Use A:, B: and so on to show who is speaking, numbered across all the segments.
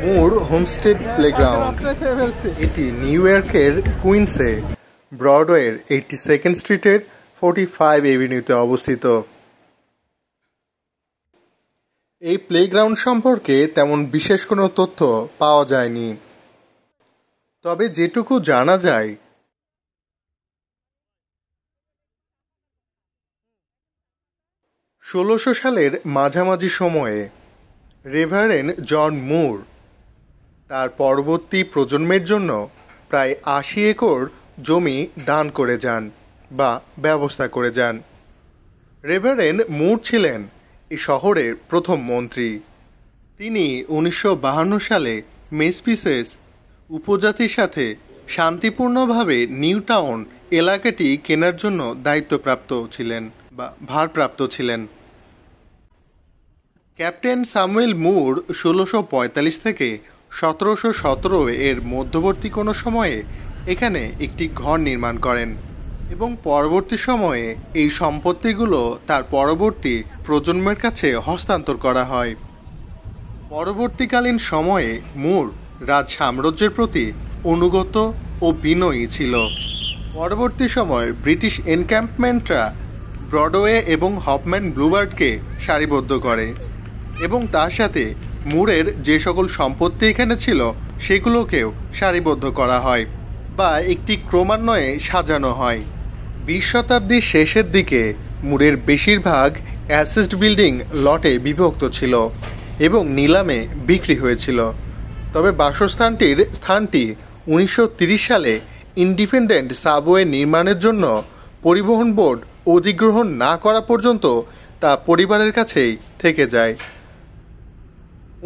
A: মোর homestead playground এটি new ইয়র্কের কুইন্সে ব্রডওয়ের 82nd স্ট্রিটের 45 এভিনিউতে অবস্থিত। এই প্লেগ্রাউন্ড সম্পর্কে তেমন বিশেষ কোনো তথ্য পাওয়া যায়নি, তবে যেটুকু জানা যায় 1600 সালের মাঝামাঝি সময়ে রেভারেন্ড জন মুর তার পরবর্তী প্রজন্মের জন্য প্রায় 80 একর জমি দান করে যান বা ব্যবস্থা করে যান। রেভারেন্ড মুর ছিলেন এই শহরের প্রথম মন্ত্রী। তিনি 1952 সালে মেসপিসেস উপজাতির সাথে শান্তিপূর্ণভাবে নিউ টাউন এলাকাটি কেনার জন্য দায়িত্বপ্রাপ্ত ছিলেন বা ভারপ্রাপ্ত ছিলেন। ক্যাপ্টেন স্যামুয়েল মুর 1645 থেকে 1717 এর মধ্যবর্তী কোনো সময়ে এখানে একটি ঘর নির্মাণ করেন এবং পরবর্তী সময়ে এই সম্পত্তিগুলো তার পরবর্তী প্রজন্মের কাছে হস্তান্তর করা হয়। পরবর্তীকালীন সময়ে মুর রাজ সাম্রাজ্যের প্রতি অনুগত ও বিনয়ী ছিল। পরবর্তী সময় ব্রিটিশ এনক্যাম্পমেন্টরা ব্রডওয়ে এবং হফম্যান ব্লুবার্ডকে সারিবদ্ধ করে এবং তার সাথে মুরের যে সকল সম্পত্তি এখানে ছিল সেগুলোকেও সারিবদ্ধ করা হয় বা একটি ক্রমান্বয়ে সাজানো হয়। 20 শতাব্দীর শেষের দিকে মুরের বেশিরভাগ অ্যাসেস্ট বিল্ডিং লটে বিভক্ত ছিল এবং নিলামে বিক্রি হয়েছিল, তবে বাসস্থানটির স্থানটি 1930 সালে ইন্ডিপেন্ডেন্ট সাবওয়ে নির্মাণের জন্য পরিবহন বোর্ড অধিগ্রহণ না করা পর্যন্ত তা পরিবারের কাছেই থেকে যায়।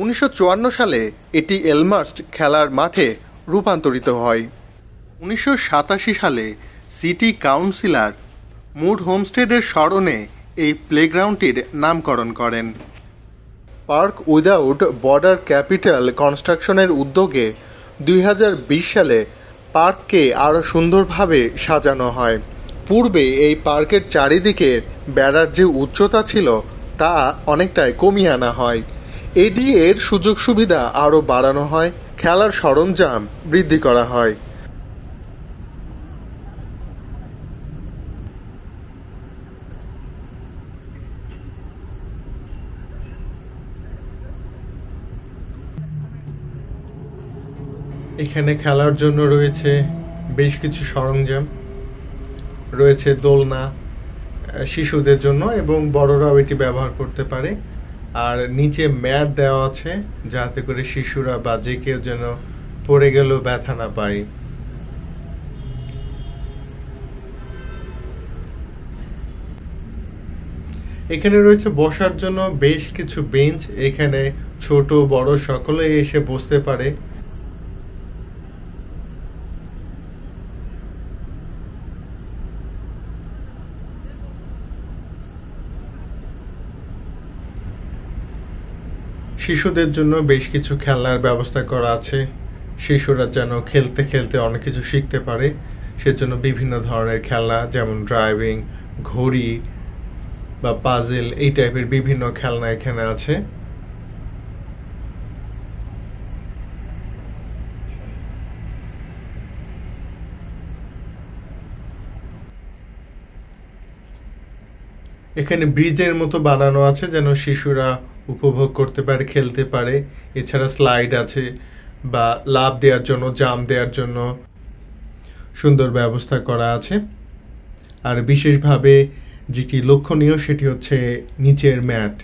A: 1954 সালে এটি এলমার্স্ট খেলার মাঠে রূপান্তরিত হয়। 1987 সালে সিটি কাউন্সিলর মুর হোমস্টেডের স্মরণে এই প্লেগ্রাউন্ডটির নামকরণ করেন। পার্ক উইদাউট বর্ডার ক্যাপিটাল কনস্ট্রাকশনের উদ্যোগে 2020 সালে পার্ককে আরও সুন্দরভাবে সাজানো হয়। পূর্বে এই পার্কের চারিদিকে বেড়ার যে উচ্চতা ছিল তা অনেকটাই কমিয়ে আনা হয়। এর সুযোগ সুবিধা আরও বাড়ানো হয়, খেলার সরঞ্জাম বৃদ্ধি করা হয়। এখানে খেলার জন্য রয়েছে বেশ কিছু সরঞ্জাম, রয়েছে দোলনা শিশুদের জন্য এবং বড়রাও এটি ব্যবহার করতে পারে। আর নিচে ম্যাট দেওয়া আছে যাতে করে শিশুরা বা যে কেউ যেন পড়ে গেলেও ব্যথা না পায়। এখানে রয়েছে বসার জন্য বেশ কিছু বেঞ্চ, এখানে ছোট বড় সকলে এসে বসতে পারে। শিশুদের জন্য বেশ কিছু খেলনার ব্যবস্থা করা আছে, শিশুরা যেন খেলতে খেলতে অনেক কিছু শিখতে পারে সেজন্য বিভিন্ন ধরনের খেলনা যেমন ড্রাইভিং, ঘড়ি বা পাজেল এই টাইপের বিভিন্ন খেলনা এখানে আছে। এখানে ব্রিজের মতো বানানো আছে যেন শিশুরা উপভোগ করতে পারে, খেলতে পারে। এছাড়া স্লাইড আছে বা লাফ দেওয়ার জন্য, জাম্প দেওয়ার জন্য সুন্দর ব্যবস্থা করা আছে। আর বিশেষভাবে যেটি লক্ষণীয় সেটি হচ্ছে নিচের ম্যাট।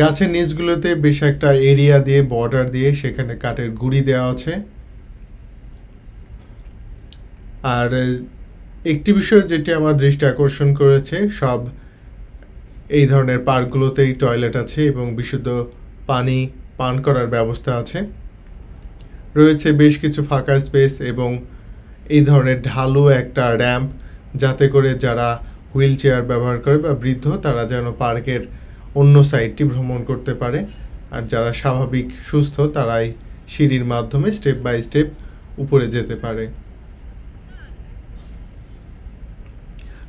A: গাছের নিচগুলোতে বেশ একটা এরিয়া দিয়ে বর্ডার দিয়ে সেখানে কাঠের গুঁড়ি দেওয়া আছে। আর একটি বিষয় যেটি আমার দৃষ্টি আকর্ষণ করেছে, সব এই ধরনের পার্কগুলোতেই টয়লেট আছে এবং বিশুদ্ধ পানি পান করার ব্যবস্থা আছে। রয়েছে বেশ কিছু ফাঁকা স্পেস এবং এই ধরনের ঢালু একটা র্যাম্প যাতে করে যারা হুইল চেয়ার ব্যবহার করে বা বৃদ্ধ তারা যেন পার্কের অন্য সাইডটি ভ্রমণ করতে পারে, আর যারা স্বাভাবিক সুস্থ তারাই সিঁড়ির মাধ্যমে স্টেপ বাই স্টেপ উপরে যেতে পারে।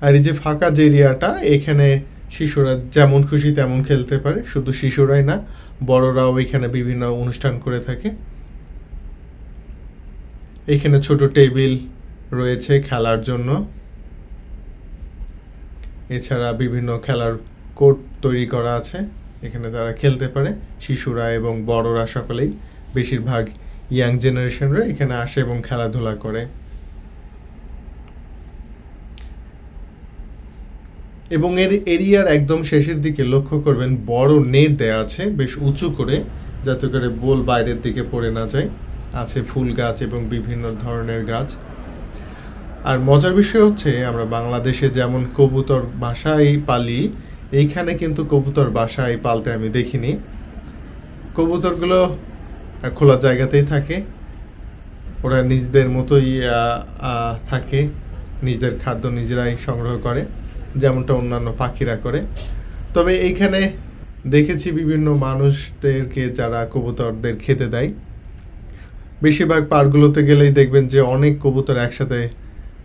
A: আর এই যে ফাঁকা যে এরিয়াটা, এখানে শিশুরা যেমন খুশি তেমন খেলতে পারে, শুধু শিশুরাই না, বড়রাও এখানে বিভিন্ন অনুষ্ঠান করে থাকে। এখানে ছোট টেবিল রয়েছে খেলার জন্য, এছাড়া বিভিন্ন খেলার কোর্ট তৈরি করা আছে, এখানে তারা খেলতে পারে। শিশুরা এবং বড়রা সকলেই, বেশিরভাগ ইয়াং জেনারেশনরা এখানে আসে এবং খেলাধুলা করে। এবং এর এরিয়ার একদম শেষের দিকে লক্ষ্য করবেন বড় নেট দেয়া আছে বেশ উঁচু করে, যাতে করে বল বাইরের দিকে পড়ে না যায়। আছে ফুল গাছ এবং বিভিন্ন ধরনের গাছ। আর মজার বিষয় হচ্ছে, আমরা বাংলাদেশে যেমন কবুতর বাসায় পালি, এইখানে কিন্তু কবুতর বাসায় পালতে আমি দেখিনি। কবুতরগুলো খোলা জায়গাতেই থাকে, ওরা নিজেদের মতোই থাকে, নিজেদের খাদ্য নিজেরাই সংগ্রহ করে, যেমনটা অন্যান্য পাখিরা করে। তবে এইখানে দেখেছি বিভিন্ন মানুষদেরকে যারা কবুতরদের খেতে দেয়। বেশিরভাগ পার্কগুলোতে গেলেই দেখবেন যে অনেক কবুতর একসাথে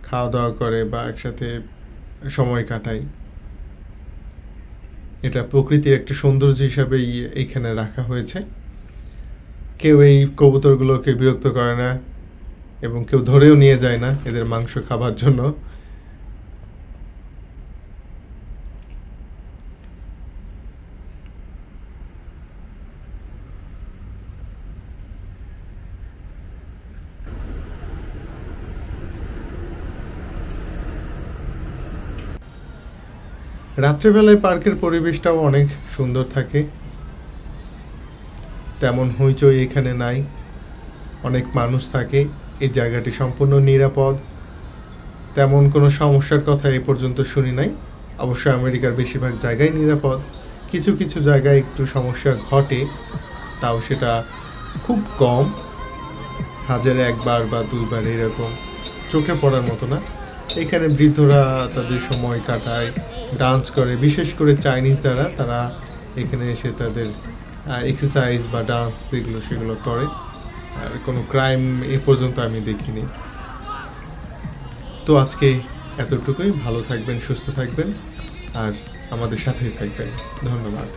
A: খাওয়া দাওয়া করে বা একসাথে সময় কাটায়। এটা প্রকৃতির একটা সৌন্দর্য হিসাবেই এইখানে রাখা হয়েছে। কেউ এই কবুতরগুলোকে বিরক্ত করে না এবং কেউ ধরেও নিয়ে যায় না এদের মাংস খাবার জন্য। রাত্রেবেলায় পার্কের পরিবেশটাও অনেক সুন্দর থাকে, তেমন হইচই এখানে নাই, অনেক মানুষ থাকে। এই জায়গাটি সম্পূর্ণ নিরাপদ, তেমন কোনো সমস্যার কথা এ পর্যন্ত শুনি নাই। অবশ্য আমেরিকার বেশিরভাগ জায়গায় নিরাপদ, কিছু কিছু জায়গায় একটু সমস্যা ঘটে, তাও সেটা খুব কম, হাজারে একবার বা দুইবার, এরকম চোখে পড়ার মতো না। এখানে বৃদ্ধরা তাদের সময় কাটায়, ডান্স করে, বিশেষ করে চাইনিজ যারা, তারা এখানে এসে তাদের এক্সারসাইজ বা ডান্স যেগুলো সেগুলো করে। আর কোনো ক্রাইম এ পর্যন্ত আমি দেখিনি। তো আজকে এতটুকুই। ভালো থাকবেন, সুস্থ থাকবেন আর আমাদের সাথেই থাকবেন। ধন্যবাদ।